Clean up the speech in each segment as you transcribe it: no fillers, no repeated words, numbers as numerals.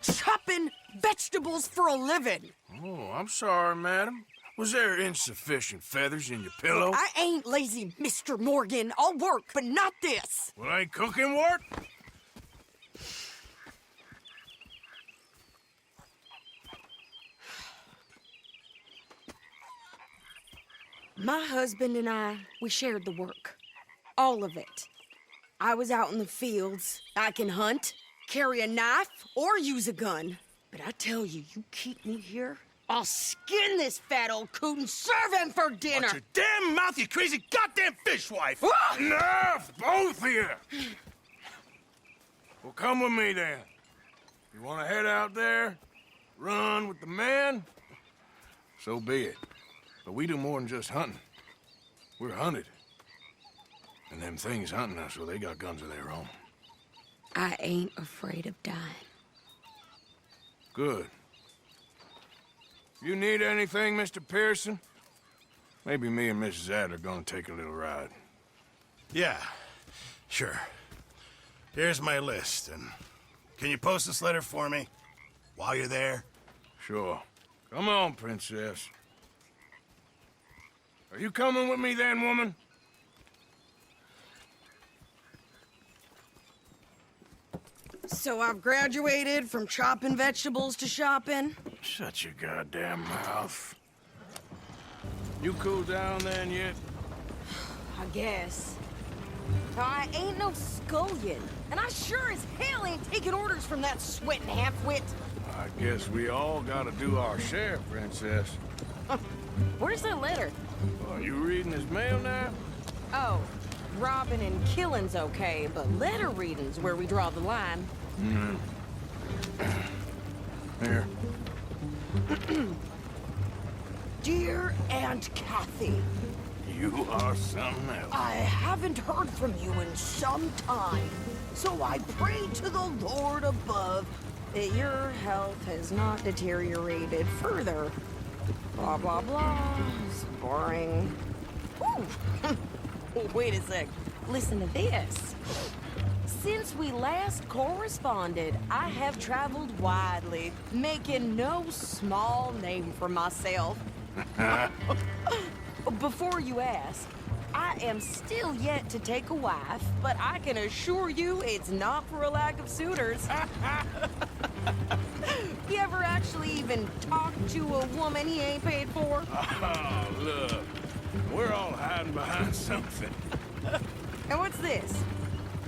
chopping vegetables for a living. Oh, I'm sorry, madam. Was there insufficient feathers in your pillow? I ain't lazy, Mr. Morgan. I'll work, but not this. Well, ain't cooking work? My husband and I, we shared the work. All of it. I was out in the fields. I can hunt, carry a knife, or use a gun. But I tell you, you keep me here, I'll skin this fat old coot and serve him for dinner. Watch your damn mouth, you crazy goddamn fishwife! Ah! Enough, both of you! Well, come with me then. You want to head out there, run with the men? So be it. But we do more than just hunting. We're hunted. And them things hunting us, well, they got guns of their own. I ain't afraid of dying. Good. You need anything, Mr. Pearson? Maybe me and Mrs. Ad are gonna take a little ride. Yeah, sure. Here's my list, and can you post this letter for me while you're there? Sure. Come on, princess. Are you coming with me then, woman? So I've graduated from chopping vegetables to shopping. Shut your goddamn mouth. You cool down then yet? I guess. I ain't no scullion, and I sure as hell ain't taking orders from that sweating half-wit. I guess we all gotta do our share, princess. Where's that letter? Are you reading his mail now? Oh, robbing and killing's okay, but letter reading's where we draw the line. Here. Dear Aunt Kathy, You are something else. I haven't heard from you in some time, so I pray to the Lord above that your health has not deteriorated further. Blah, blah, blah. It's boring. Ooh. Wait a sec. Listen to this. Since we last corresponded, I have traveled widely, making no small name for myself. Before you ask, I am still yet to take a wife, but I can assure you it's not for a lack of suitors. You ever actually even talk to a woman he ain't paid for? Oh, look. We're all hiding behind something. And what's this?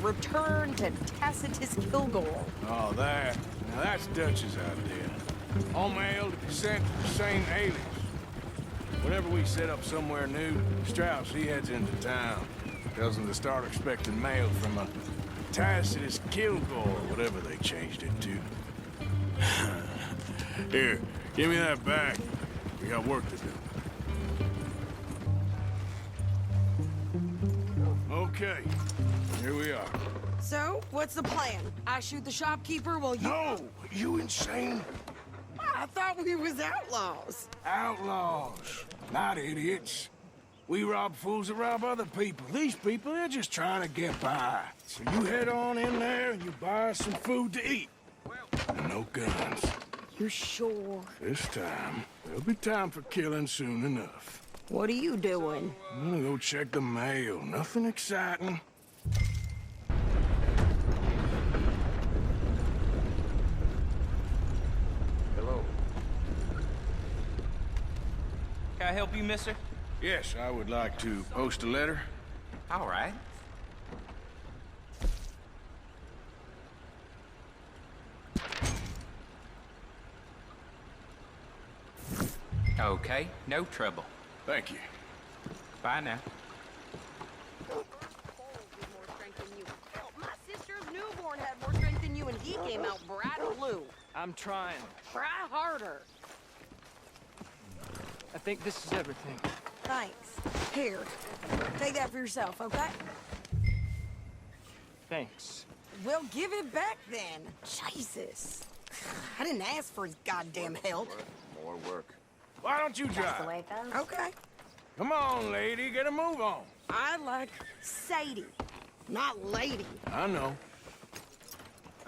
Return to Tacitus Kilgore. Oh, that. Now that's Dutch's idea. All mail to be sent to the same alias. Whenever we set up somewhere new, Strauss, he heads into town. Tells them to start expecting mail from a Tacitus Kilgore, whatever they changed it to. Here, give me that back. We got work to do. Okay, here we are. So, what's the plan? I shoot the shopkeeper while you... No! You insane? I thought we was outlaws. Outlaws, not idiots. We rob fools that rob other people. These people, they're just trying to get by. So you head on in there and you buy us some food to eat. And no guns. You sure? This time, there'll be time for killing soon enough. What are you doing? I'm gonna go check the mail. Nothing exciting. Hello. Can I help you, mister? Yes, I would like to post a letter. All right. Okay, no trouble. Thank you. Bye now. My sister's newborn had more strength than you, and he came out bright blue. I'm trying. Try harder. I think this is everything. Thanks. Here, take that for yourself, okay? Thanks. Well, give it back then. Jesus. I didn't ask for his goddamn help. More work. Why don't you drive? Okay. Come on, lady, get a move on. I like Sadie, not lady. I know.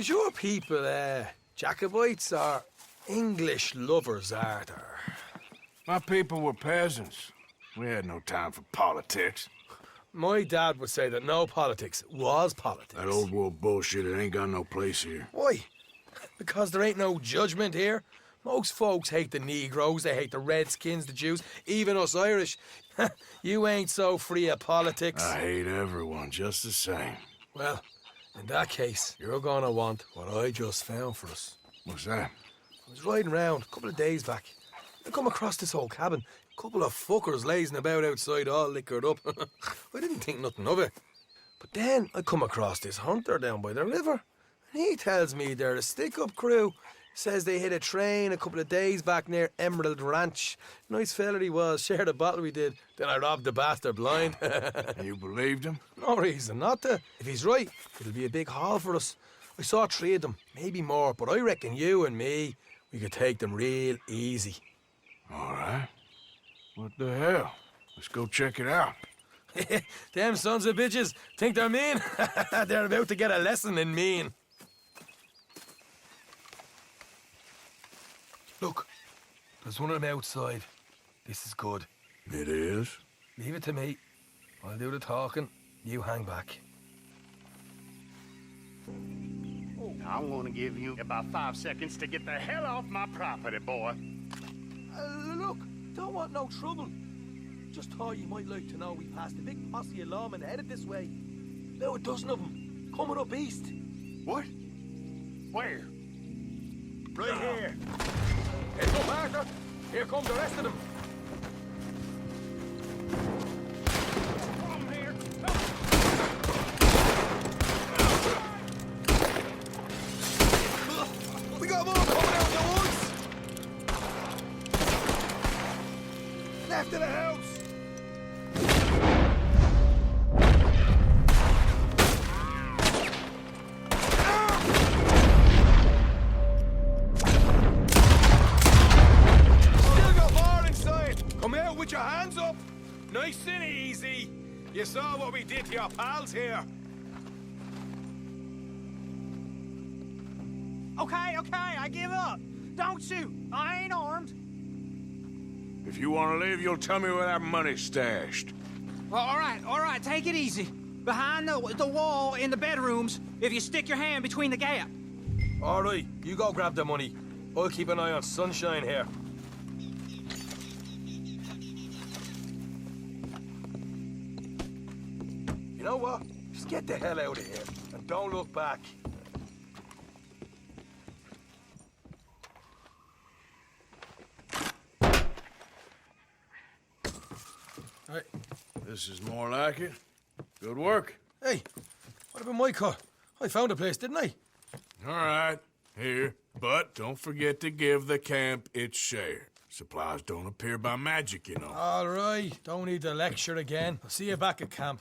Is your people, Jacobites or English lovers, Arthur? My people were peasants. We had no time for politics. My dad would say that no politics was politics. That old world bullshit, it ain't got no place here. Why? Because there ain't no judgment here. Most folks hate the Negroes, they hate the Redskins, the Jews, even us Irish. You ain't so free of politics. I hate everyone just the same. Well, in that case, you're gonna want what I just found for us. What's that? I was riding around a couple of days back. I come across this old cabin. A couple of fuckers lazing about outside all liquored up. I didn't think nothing of it. But then I come across this hunter down by the river. And he tells me they're a stick-up crew. Says they hit a train a couple of days back near Emerald Ranch. Nice fella he was, shared a bottle we did. Then I robbed the bastard blind. You believed him? No reason not to. If he's right, it'll be a big haul for us. I saw 3 of them, maybe more, but I reckon you and me, we could take them real easy. All right. What the hell? Let's go check it out. Them sons of bitches think they're mean. They're about to get a lesson in mean. Look, there's one of them outside. This is good. It is? Leave it to me. I'll do the talking. You hang back. I'm gonna give you about 5 seconds to get the hell off my property, boy. Look, don't want no trouble. Just thought you might like to know we passed a big posse of lawmen headed this way. About a dozen of them, coming up east. What? Where? Right here. Heads up, Arthur. Here come the rest of them. Come here. We got more coming out of the woods. Left of the house. Come out with your hands up. Nice and easy. You saw what we did to your pals here. Okay, I give up. Don't shoot. I ain't armed. If you want to leave, you'll tell me where that money's stashed. Well, all right, take it easy. Behind the wall in the bedrooms, if you stick your hand between the gap. All right, you go grab the money. I'll keep an eye on Sunshine here. You know what? Just get the hell out of here and don't look back. Right. This is more like it. Good work. Hey, what about my car? I found a place, didn't I? All right, here. But don't forget to give the camp its share. Supplies don't appear by magic, you know. All right, don't need the lecture again. I'll see you back at camp.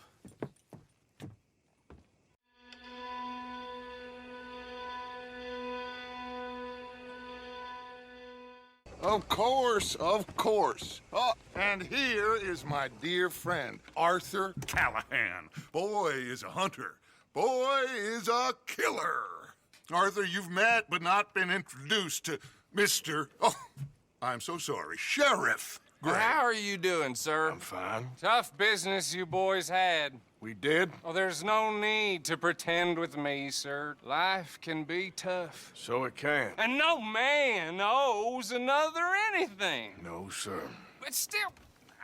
Of course, of course. Oh, and here is my dear friend, Arthur Callahan. Boy is a hunter. Boy is a killer. Arthur, you've met but not been introduced to Mr. Oh, I'm so sorry, Sheriff Gray. How are you doing, sir? I'm fine. Tough business you boys had. We did? Oh, there's no need to pretend with me, sir. Life can be tough. So it can. And no man owes another anything. No, sir. But still,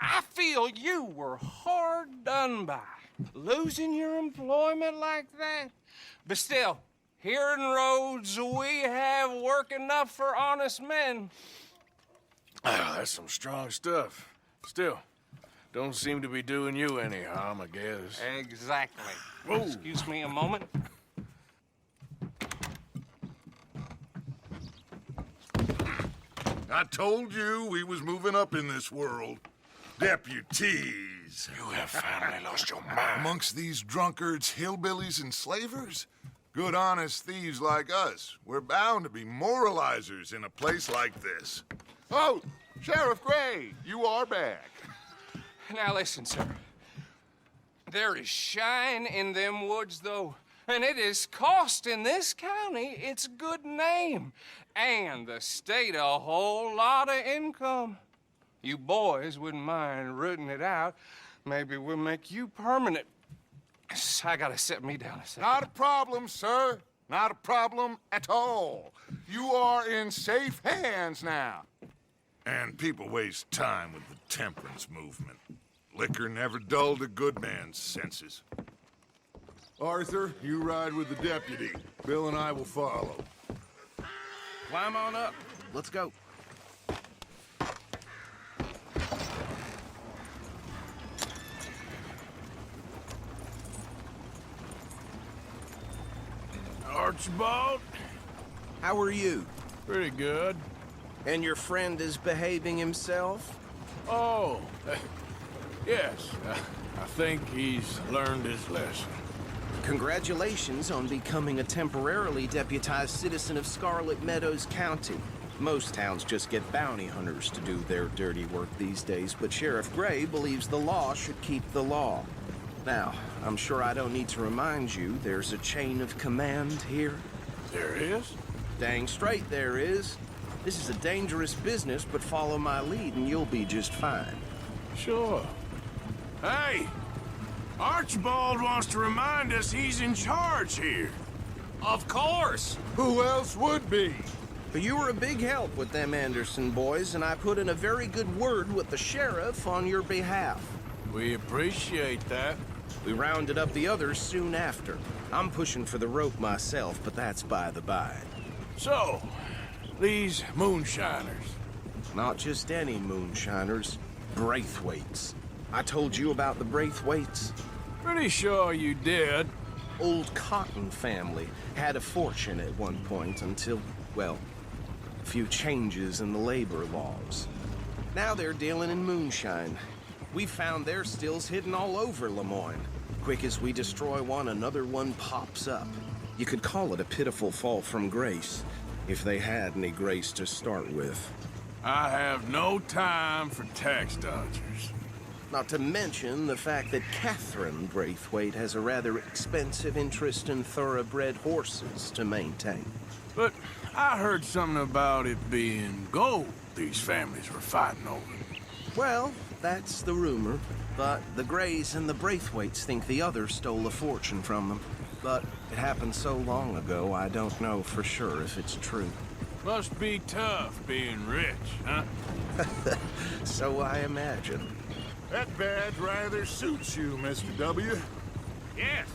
I feel you were hard done by. Losing your employment like that. But still, here in Rhodes, we have work enough for honest men. Ah, that's some strong stuff. Still, don't seem to be doing you any harm, I guess. Exactly. Whoa. Excuse me a moment. I told you we was moving up in this world. Deputies. You have finally lost your mind. Amongst these drunkards, hillbillies, and slavers? Good, honest thieves like us. We're bound to be moralizers in a place like this. Oh, Sheriff Gray, you are back. Now listen, sir. There is shine in them woods, though. And it is costing this county its good name and the state a whole lot of income. You boys wouldn't mind rooting it out. Maybe we'll make you permanent. I gotta set me down a second. Not a problem, sir. Not a problem at all. You are in safe hands now. And people waste time with the temperance movement. Liquor never dulled a good man's senses. Arthur, you ride with the deputy. Bill and I will follow. Climb on up. Let's go. Archibald? How are you? Pretty good. And your friend is behaving himself? Oh, yes. I think he's learned his lesson. Congratulations on becoming a temporarily deputized citizen of Scarlet Meadows County. Most towns just get bounty hunters to do their dirty work these days, but Sheriff Gray believes the law should keep the law. Now, I'm sure I don't need to remind you there's a chain of command here. There is? Dang straight there is. This is a dangerous business, but follow my lead and you'll be just fine. Sure. Hey! Archibald wants to remind us he's in charge here. Of course. Who else would be? But you were a big help with them Anderson boys, and I put in a very good word with the sheriff on your behalf. We appreciate that. We rounded up the others soon after. I'm pushing for the rope myself, but that's by the by. So, these moonshiners. Not just any moonshiners, Braithwaites. I told you about the Braithwaites? Pretty sure you did. Old Cotton family had a fortune at one point until, well, a few changes in the labor laws. Now they're dealing in moonshine. We found their stills hidden all over Lemoyne. Quick as we destroy one, another one pops up. You could call it a pitiful fall from grace, if they had any grace to start with. I have no time for tax dodgers. Not to mention the fact that Catherine Braithwaite has a rather expensive interest in thoroughbred horses to maintain. But I heard something about it being gold these families were fighting over. Well, that's the rumor. But the Grays and the Braithwaites think the other stole a fortune from them. But it happened so long ago, I don't know for sure if it's true. Must be tough being rich, huh? So I imagine. That badge rather suits you, Mr. W. Yes,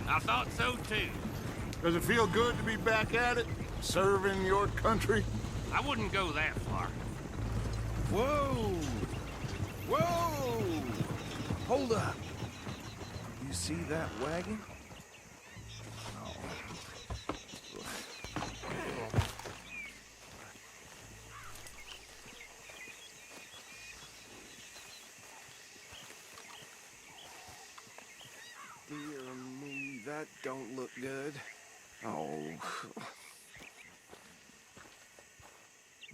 I thought so too. Does it feel good to be back at it, serving your country? I wouldn't go that far. Whoa! Whoa! Hold up. You see that wagon? Dear me, that don't look good. Oh.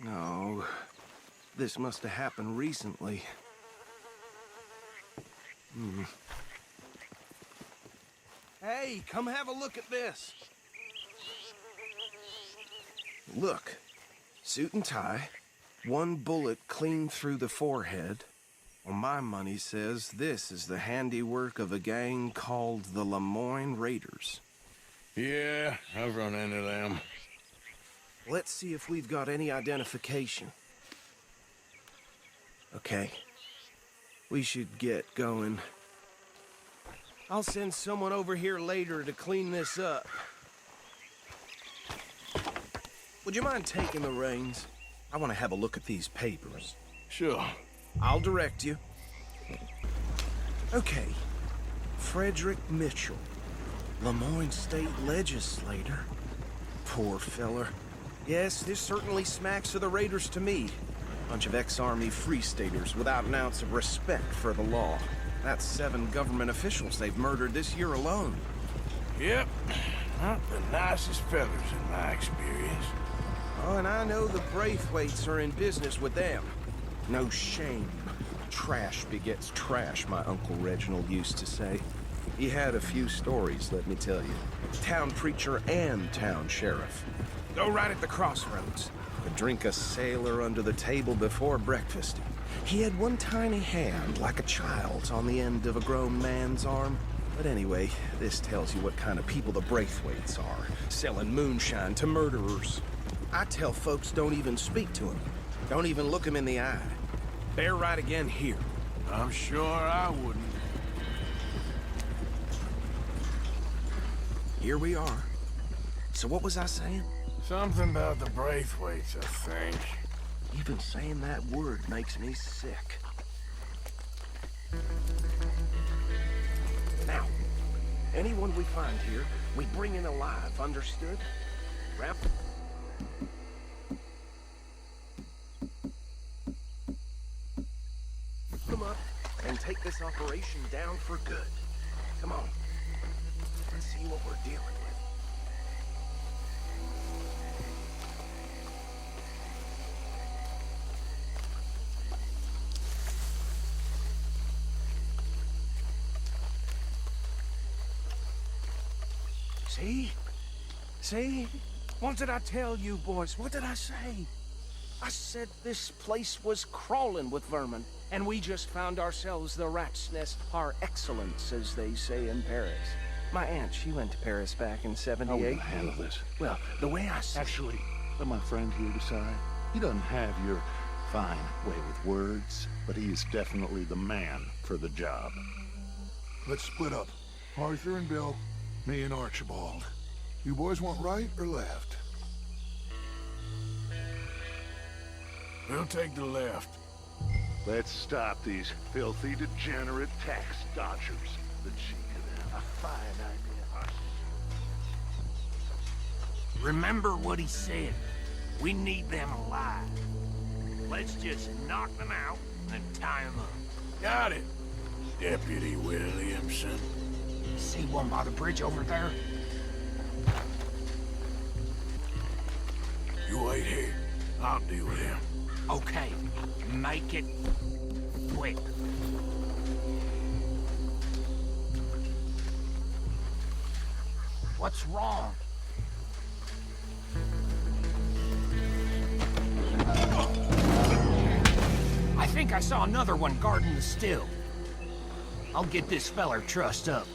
No. This must have happened recently. Hey, come have a look at this. Look. Suit and tie. One bullet clean through the forehead. Well, my money says this is the handiwork of a gang called the Lemoyne Raiders. Yeah, I've run into them. Let's see if we've got any identification. Okay. We should get going. I'll send someone over here later to clean this up. Would you mind taking the reins? I want to have a look at these papers. Sure. I'll direct you. Okay. Frederick Mitchell, Lemoyne State Legislator. Poor feller. Yes, this certainly smacks of the Raiders to me. Bunch of ex-Army Free Staters without an ounce of respect for the law. That's 7 government officials they've murdered this year alone. Yep. Not the nicest fellas in my experience. Oh, and I know the Braithwaites are in business with them. No shame. Trash begets trash, my Uncle Reginald used to say. He had a few stories, let me tell you. Town preacher and town sheriff. Go right at the crossroads. Could drink a sailor under the table before breakfast. He had one tiny hand, like a child's, on the end of a grown man's arm. But anyway, this tells you what kind of people the Braithwaites are, selling moonshine to murderers. I tell folks don't even speak to him. Don't even look him in the eye. Bear right again here. I'm sure I wouldn't. Here we are. So what was I saying? Something about the Braithwaites, I think. Even saying that word makes me sick. Now, anyone we find here, we bring in alive, understood? Wrap. Come up and take this operation down for good. Come on. Let's see what we're dealing with. See? See? What did I tell you, boys? What did I say? I said this place was crawling with vermin, and we just found ourselves the rat's nest par excellence, as they say in Paris. My aunt, she went to Paris back in '78. How will you handle this? Well, the way I see Actually, let my friend here decide. He doesn't have your fine way with words, but he is definitely the man for the job. Let's split up. Arthur and Bill, me and Archibald. You boys want right or left? We'll take the left. Let's stop these filthy, degenerate tax dodgers. The cheek of them. A fine idea. Remember what he said. We need them alive. Let's just knock them out and tie them up. Got it, Deputy Williamson. See one by the bridge over there? You wait here. I'll deal with him. Okay, make it quick. What's wrong? I think I saw another one guarding the still. I'll get this feller trussed up.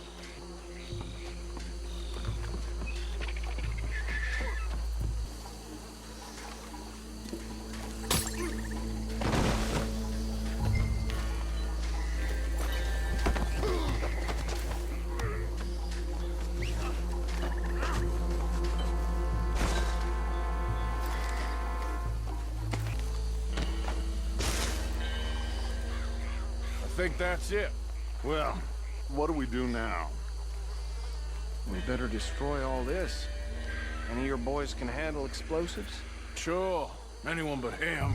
I think that's it. Well, what do we do now? we better destroy all this. Any of your boys can handle explosives? Sure. Anyone but him.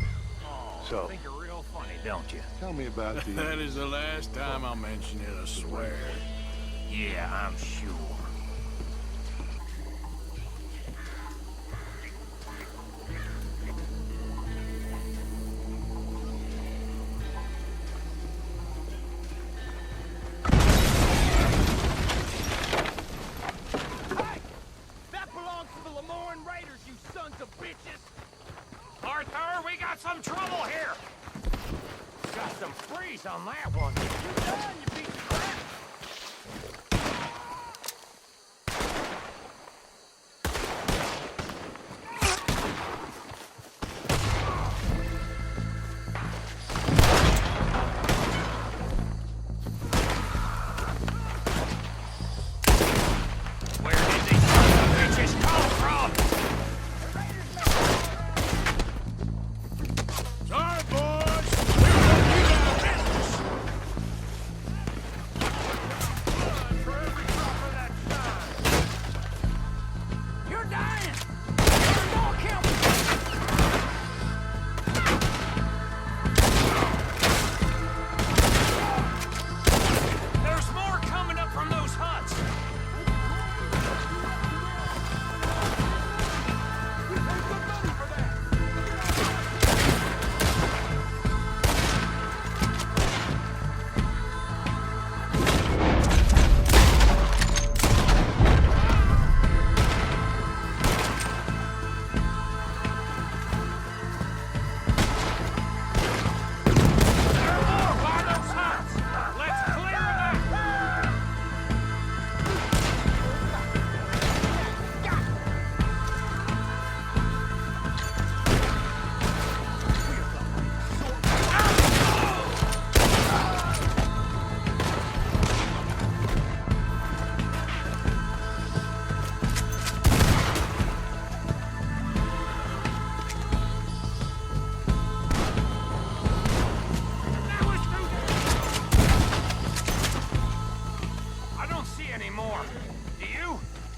So, I think you're real funny, don't you? tell me about the... That is the last time I'll mention it, I swear. Yeah, I'm sure. Arthur, we got some trouble here! Got some freeze on that one. You're done, you piece of crap! Where did these sons of bitches come from? Sorry, boys. We're gonna keep our business.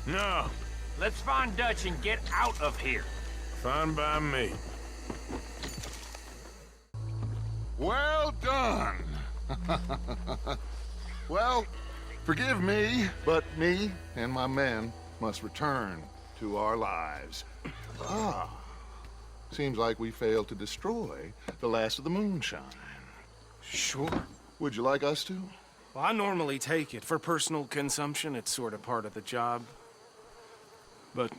No, Let's find Dutch and get out of here. fine by me. Well done. Well, forgive me, but me and my men must return to our lives. Ah, seems like we failed to destroy the last of the moonshine. Sure. Would you like us to? Well, I normally take it. For personal consumption, it's sort of part of the job. But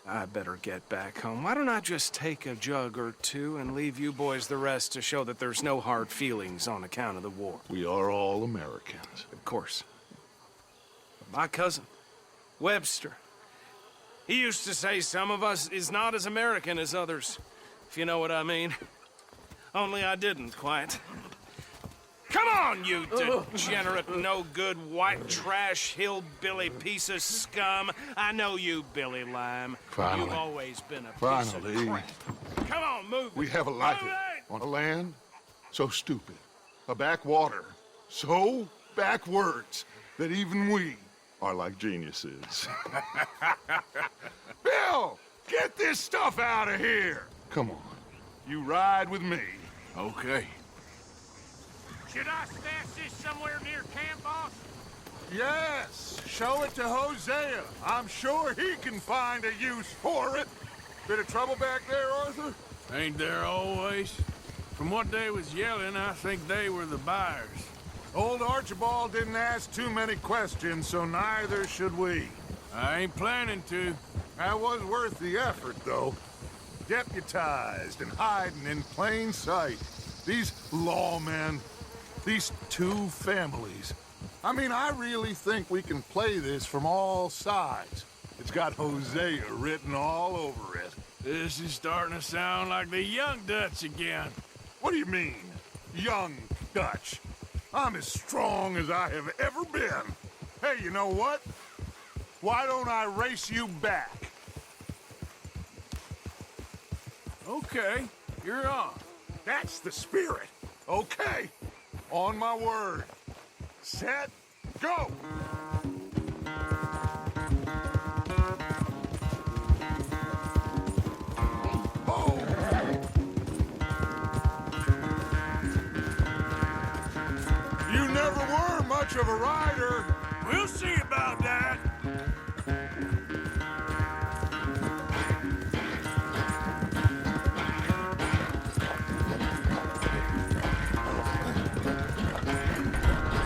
I better get back home. Why don't I just take a jug or two and leave you boys the rest to show that there's no hard feelings on account of the war? We are all Americans. Of course. But my cousin, Webster, he used to say some of us is not as American as others, if you know what I mean. Only I didn't quite. Come on, you degenerate, no-good, white trash, hillbilly piece of scum. I know you, Billy Lime. Finally. You've always been a piece Finally. of crap. Come on, move it. We have a life Move it! on a land so stupid, a backwater so backwards that even we are like geniuses. Bill, get this stuff out of here. Come on, you ride with me. Okay. Should I stash this somewhere near camp, boss? Yes, show it to Hosea. I'm sure he can find a use for it. Bit of trouble back there, Arthur? Ain't there always? From what they was yelling, I think they were the buyers. Old Archibald didn't ask too many questions, so neither should we. I ain't planning to. That was worth the effort, though. Deputized and hiding in plain sight. These lawmen, these two families. I mean, I really think we can play this from all sides. It's got Hosea written all over it. This is starting to sound like the young Dutch again. What do you mean, young Dutch? I'm as strong as I have ever been. Hey, you know what? Why don't I race you back? Okay, you're on. That's the spirit. Okay, on my word. Set, go! Oh! You never were much of a rider. We'll see about that.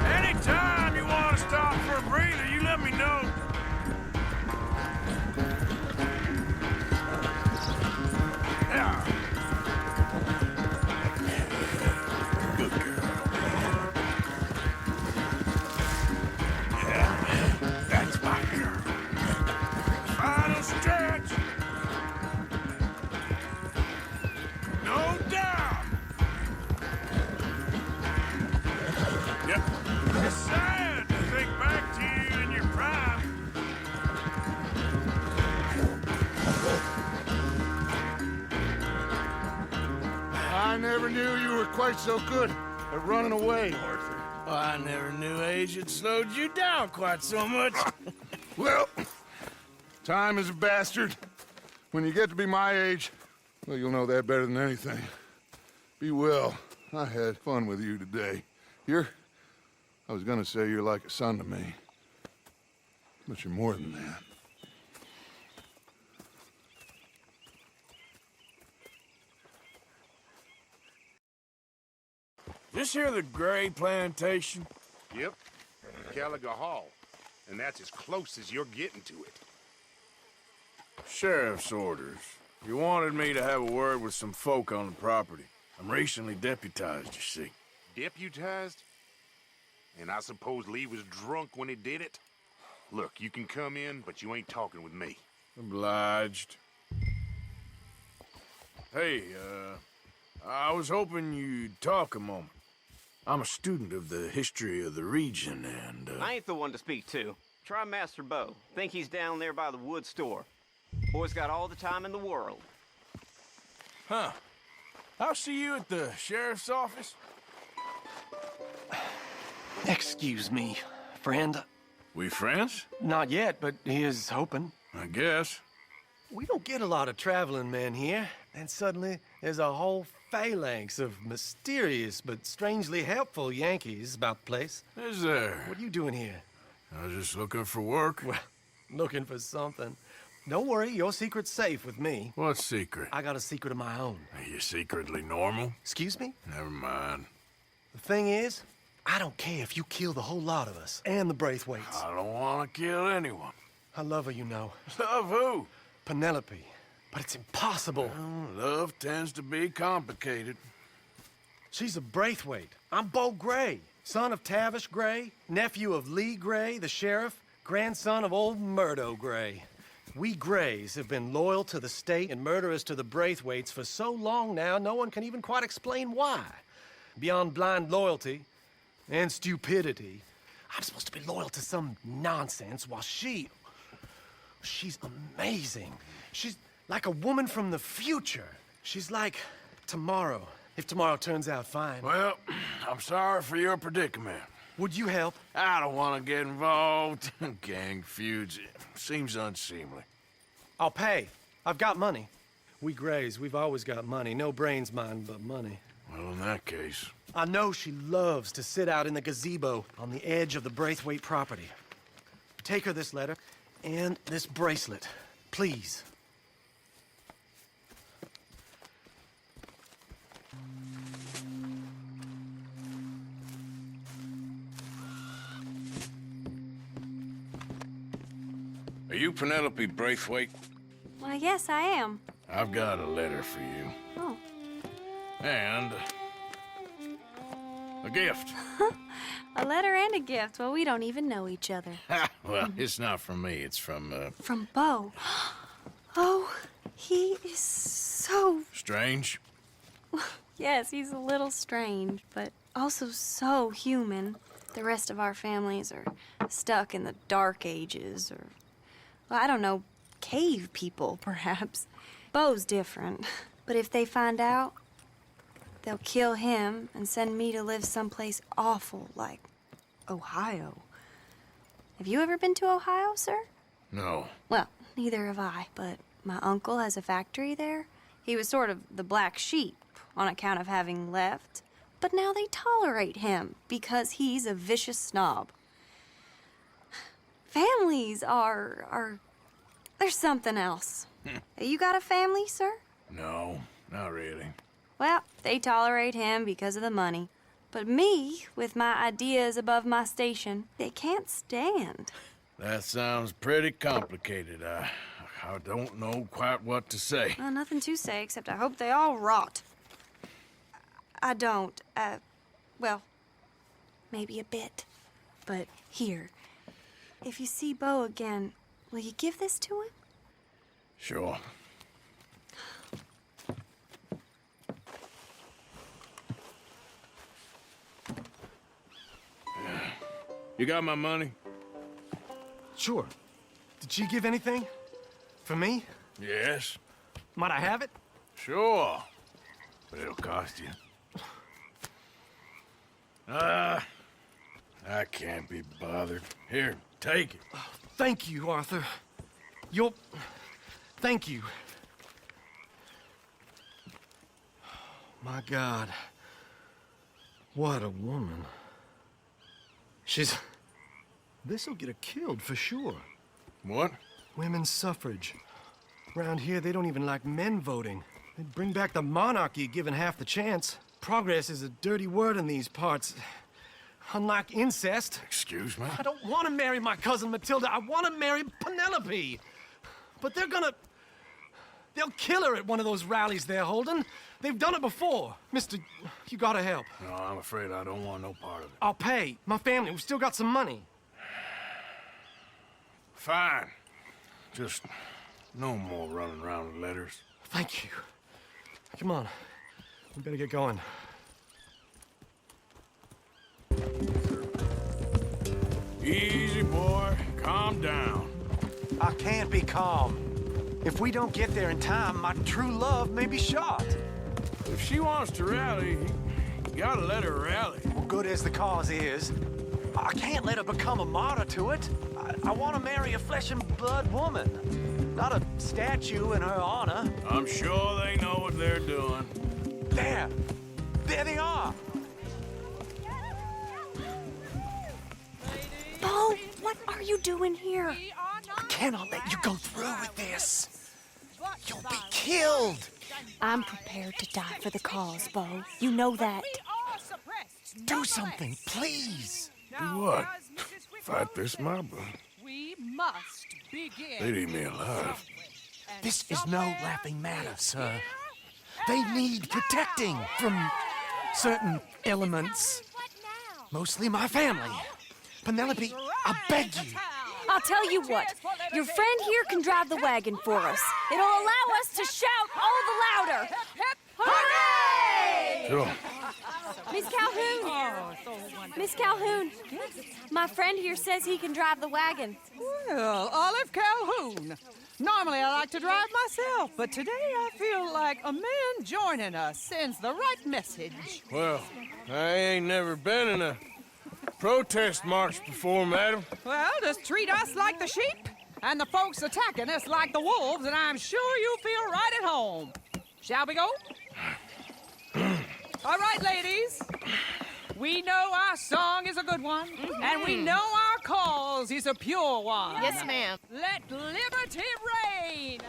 Anytime you want to stop for a breather, you let me know. Yeah. Good girl. Yeah, that's my girl. Final stretch. No doubt. Yep. It's sad to think back to you in your prime. I never knew you were quite so good at running away, Arthur. Well, I never knew age had slowed you down quite so much. Well, time is a bastard. When you get to be my age, well, you'll know that better than anything. Be well. I had fun with you today. I was gonna say you're like a son to me. But you're more than that. This here the Gray Plantation? Yep. Gallagher Hall. And that's as close as you're getting to it. Sheriff's orders. You wanted me to have a word with some folk on the property. I'm recently deputized, you see. Deputized? And I suppose Lee was drunk when he did it? Look, you can come in, but you ain't talking with me. Obliged. Hey, I was hoping you'd talk a moment. I'm a student of the history of the region, and, I ain't the one to speak to. Try Master Bo. Think he's down there by the wood store. Boy's got all the time in the world. Huh. I'll see you at the sheriff's office. Excuse me, friend. We friends? Not yet, but he is hoping. I guess. We don't get a lot of traveling men here, and suddenly there's a whole phalanx of mysterious but strangely helpful Yankees about the place. Is there? What are you doing here? I was just looking for work. Well, looking for something. Don't worry, your secret's safe with me. What secret? I got a secret of my own. Are you secretly normal? Excuse me? Never mind. The thing is, I don't care if you kill the whole lot of us and the Braithwaites. I don't want to kill anyone. I love her, you know. Love who? Penelope. But it's impossible. Well, love tends to be complicated. She's a Braithwaite. I'm Beau Gray, son of Tavish Gray, nephew of Lee Gray, the sheriff, grandson of old Murdo Gray. We Grays have been loyal to the state and murderers to the Braithwaites for so long now, no one can even quite explain why. Beyond blind loyalty and stupidity, I'm supposed to be loyal to some nonsense while she's amazing. She's like a woman from the future. She's like tomorrow, if tomorrow turns out fine. Well, I'm sorry for your predicament. Would you help? I don't want to get involved in gang feuds. It seems unseemly. I'll pay. I've got money. We Grays, we've always got money. No brains, mind, but money. Well, in that case... I know she loves to sit out in the gazebo on the edge of the Braithwaite property. Take her this letter and this bracelet, please. Are you Penelope Braithwaite? Why, yes, I am. I've got a letter for you. Oh. And... a gift. A letter and a gift. Well, we don't even know each other. Well, it's not from me. It's from, From Beau. Oh, he is so... Strange? Yes, he's a little strange, but also so human. The rest of our families are stuck in the Dark Ages, or... well, I don't know, cave people, perhaps. Beau's different. But if they find out, they'll kill him and send me to live someplace awful like Ohio. Have you ever been to Ohio, sir? No. Well, neither have I, but my uncle has a factory there. He was sort of the black sheep on account of having left, but now they tolerate him because he's a vicious snob. Families are there's something else. You got a family, sir? No, not really. Well, they tolerate him because of the money. But me, with my ideas above my station, they can't stand. That sounds pretty complicated. I don't know quite what to say. Well, nothing to say, except I hope they all rot. I don't, well, maybe a bit. But here, if you see Beau again, will you give this to him? Sure. You got my money? Sure. Did she give anything? For me? Yes. Might I have it? Sure. But it'll cost you. I can't be bothered. Here, take it. Thank you, Arthur. Thank you. My God. What a woman. This'll get her killed for sure. What? Women's suffrage. Around here, they don't even like men voting. They'd bring back the monarchy given half the chance. Progress is a dirty word in these parts. Unlike incest. Excuse me? I don't want to marry my cousin Matilda. I want to marry Penelope. But they'll kill her at one of those rallies they're holding. They've done it before. Mister, you gotta help. No, I'm afraid I don't want no part of it. I'll pay. My family, we've still got some money. Fine. Just no more running around with letters. Thank you. Come on. We better get going. Easy, boy. Calm down. I can't be calm. If we don't get there in time, my true love may be shot. If she wants to rally, you gotta let her rally. Well, good as the cause is, I can't let her become a martyr to it. I want to marry a flesh and blood woman, not a statue in her honor. I'm sure they know what they're doing. There they are. Bo, what are you doing here? I cannot let you go through with this. You'll be killed. I'm prepared to die for the cause, Bo. You know that. Do something, please. Do what? Fight this mob? We must begin. They'd eat me alive. This is no laughing matter, sir. They need protecting from certain elements. Mostly my family. Penelope, I beg you. I'll tell you what. Your friend here can drive the wagon for us. It'll allow us to shout all the louder. Hooray! Sure. Miss Calhoun! Miss Calhoun! My friend here says he can drive the wagon. Well, Olive Calhoun. Normally I like to drive myself, but today I feel like a man joining us sends the right message. Well, I ain't never been in a protest march before, madam. Well, just treat us like the sheep, and the folks attacking us like the wolves, and I'm sure you'll feel right at home. Shall we go? All right, ladies. We know our song is a good one, and we know our cause is a pure one. Yes, ma'am. Let liberty reign!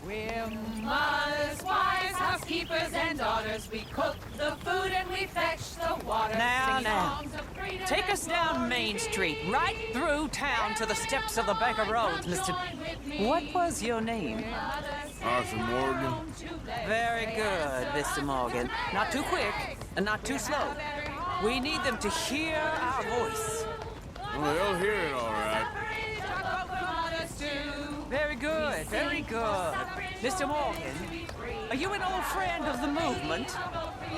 We're mothers, wives, housekeepers, and daughters. We cook the food and we fetch the water. Now, take us down Main Street, right through town to the steps of the Baker Road, Mr. What was your name? Arthur Morgan. Very good, Mr. Morgan. Not too quick and not too slow. We need them to hear our voice. Well, they'll hear it all right. Very good, very good. Mr. Morgan, are you an old friend of the movement?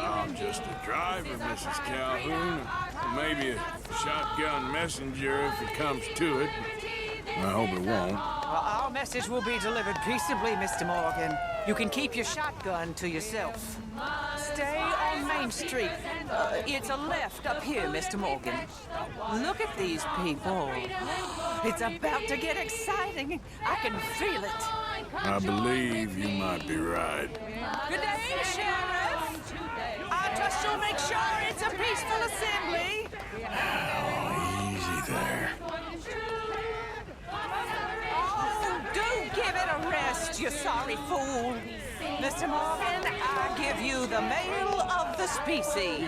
I'm just a driver, Mrs. Calhoun. Maybe a shotgun messenger if it comes to it. I hope it won't. Well, our message will be delivered peaceably, Mr. Morgan. You can keep your shotgun to yourself. Stay on Main Street. It's a left up here, Mr. Morgan. Look at these people. It's about to get exciting. I can feel it. I believe you might be right. Good day, Sheriff. I trust you'll make sure it's a peaceful assembly. Oh, easy there. Do give it a rest, you sorry fool. Mr. Morgan, I give you the male of the species.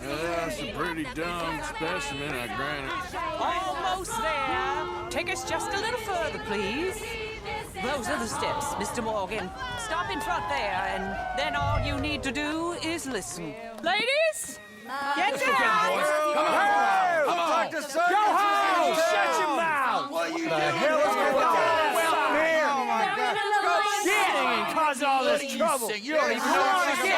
That's a pretty dumb specimen, I grant it. Almost there. Take us just a little further, please. Those are the steps, Mr. Morgan. Stop in front there, and then all you need to do is listen. Ladies, get down! Come on! Come on! Go home! Shut your mouth! What are you doing? The hell is going on? Well, here! Oh, my God. Go sitting and cause all this trouble. You don't even know what you're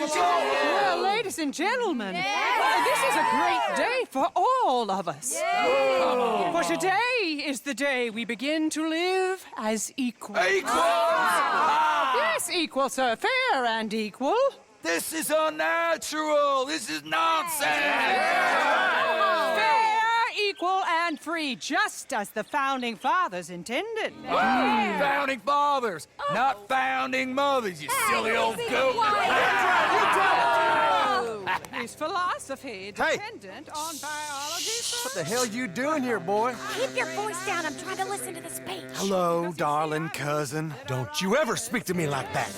Well, ladies and gentlemen, this is a great day for all of us. For today is the day we begin to live as equals. Yes, equal, sir. Fair and equal. This is unnatural. This is nonsense. Fair, equal, and free, just as the Founding Fathers intended. Founding fathers, not founding mothers, you silly old goat. Is philosophy dependent on biology? What the hell you doing here, boy? Keep your voice down. I'm trying to listen to the speech. Hello, darling cousin. Don't you ever speak to me like that.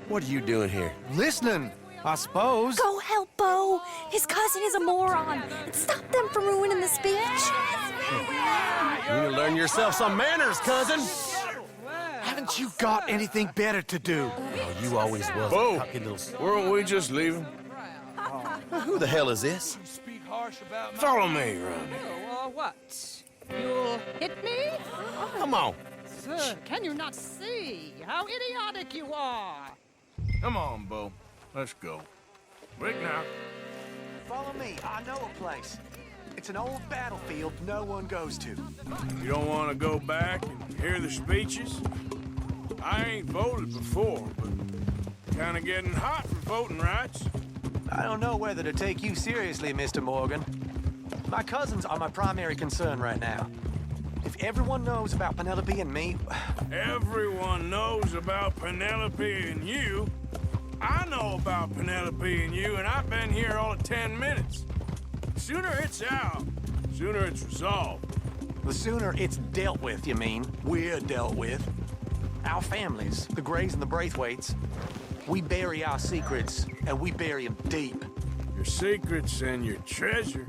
What are you doing here? Listening, I suppose. Go help Bo. His cousin is a moron. And stop them from ruining the speech. You need to learn yourself some manners, cousin. Haven't you got anything better to do? Oh, you always was Bo, a cocky little... weren't we just leaving? Who the hell is this? Follow me, Ronnie. What? You'll hit me? Come on. Sir, can you not see how idiotic you are? Come on, Bo. Let's go. Quick now. Follow me. I know a place. It's an old battlefield no one goes to. You don't want to go back and hear the speeches? I ain't voted before, but kind of getting hot for voting rights. I don't know whether to take you seriously, Mr. Morgan. My cousins are my primary concern right now. If everyone knows about Penelope and me... Everyone knows about Penelope and you. I know about Penelope and you, and I've been here all of 10 minutes. Sooner it's out, sooner it's resolved. The sooner it's dealt with, you mean? We're dealt with. Our families, the Greys and the Braithwaites, we bury our secrets, and we bury them deep. Your secrets and your treasure.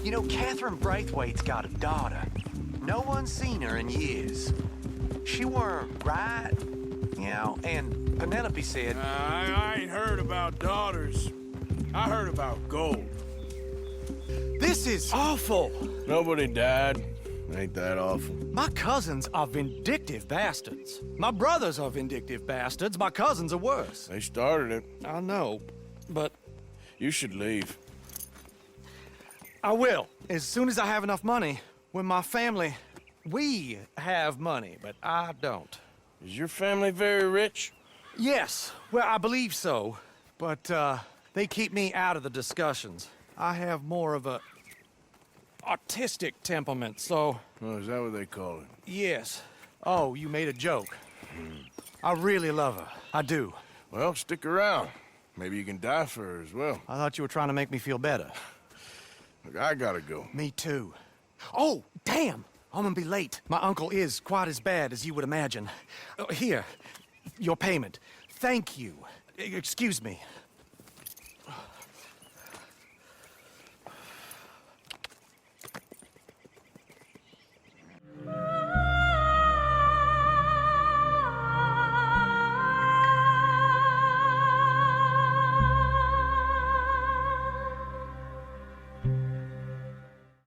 You know, Catherine Braithwaite's got a daughter. No one's seen her in years. She weren't right, you know, and Penelope said... I ain't heard about daughters. I heard about gold. This is awful. Nobody died. Ain't that awful? My cousins are vindictive bastards. My brothers are vindictive bastards. My cousins are worse. They started it. I know, but... You should leave. I will, as soon as I have enough money. When my family... We have money, but I don't. Is your family very rich? Yes, well, I believe so. But, they keep me out of the discussions. I have more of a... artistic temperament, so... Oh, is that what they call it? Yes. Oh, you made a joke. I really love her. I do. Well, stick around. Maybe you can die for her as well. I thought you were trying to make me feel better. Look, I gotta go. Me too. Oh, damn! I'm gonna be late. My uncle is quite as bad as you would imagine. Here, your payment. Thank you. Excuse me.